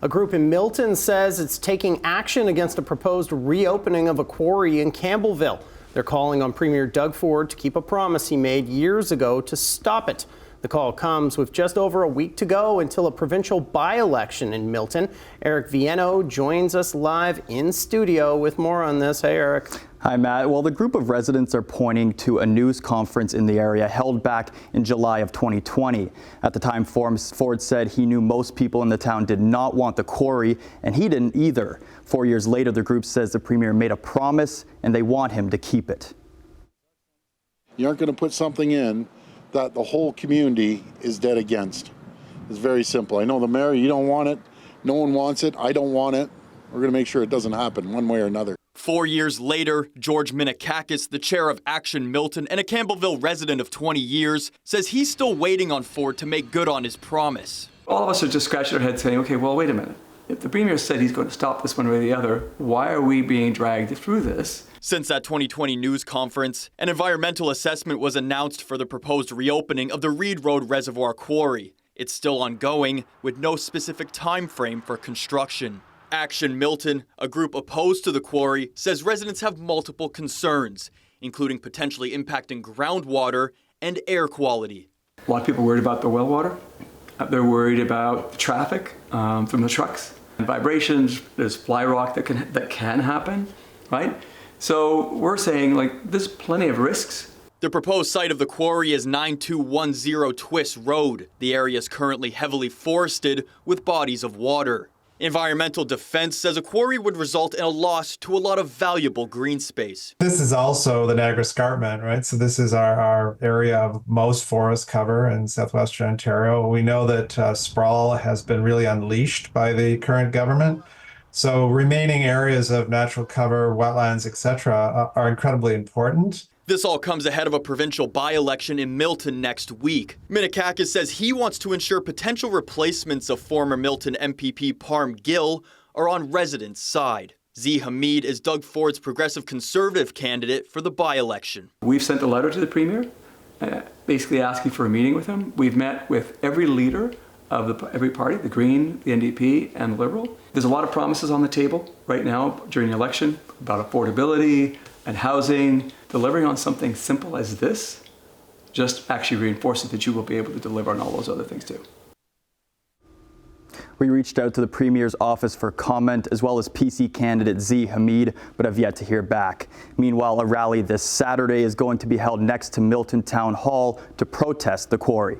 A group in Milton says it's taking action against a proposed reopening of a quarry in Campbellville. They're calling on Premier Doug Ford to keep a promise he made years ago to stop it. The call comes with just over a week to go until a provincial by-election in Milton. Eric Vieno joins us live in studio with more on this. Hey, Eric. Hi, Matt. Well, the group of residents are pointing to a news conference in the area held back in July of 2020. At the time, Ford said he knew most people in the town did not want the quarry, and he didn't either. 4 years later, the group says the Premier made a promise, and they want him to keep it. You aren't going to put something in that the whole community is dead against. It's very simple. I know the mayor, you don't want it. No one wants it. I don't want it. We're going to make sure it doesn't happen one way or another. 4 years later, George Minikakis, the chair of Action Milton and a Campbellville resident of 20 years, says he's still waiting on Ford to make good on his promise. All of us are just scratching our heads saying, okay, well, wait a minute. If the Premier said he's going to stop this one way or the other, why are we being dragged through this? Since that 2020 news conference, an environmental assessment was announced for the proposed reopening of the Reed Road Reservoir Quarry. It's still ongoing, with no specific time frame for construction. Action Milton, a group opposed to the quarry, says residents have multiple concerns, including potentially impacting groundwater and air quality. A lot of people are worried about the well water. They're worried about the traffic from the trucks. And vibrations, there's fly rock that can happen, right? So we're saying, like, there's plenty of risks. The proposed site of the quarry is 9210 Twist Road. The area is currently heavily forested with bodies of water. Environmental Defense says a quarry would result in a loss to a lot of valuable green space. This is also the Niagara Escarpment, right? So this is our area of most forest cover in southwestern Ontario. We know that sprawl has been really unleashed by the current government. So remaining areas of natural cover, wetlands, etc., are incredibly important. This all comes ahead of a provincial by-election in Milton next week. Minikakis says he wants to ensure potential replacements of former Milton MPP Parm Gill are on residents' side. Z. Hamid is Doug Ford's progressive conservative candidate for the by-election. We've sent a letter to the Premier, basically asking for a meeting with him. We've met with every leader of every party, the Green, the NDP, and the Liberal. There's a lot of promises on the table right now during the election about affordability and housing. Delivering on something simple as this just actually reinforces that you will be able to deliver on all those other things too. We reached out to the Premier's office for comment, as well as PC candidate Z. Hamid, but have yet to hear back. Meanwhile, a rally this Saturday is going to be held next to Milton Town Hall to protest the quarry.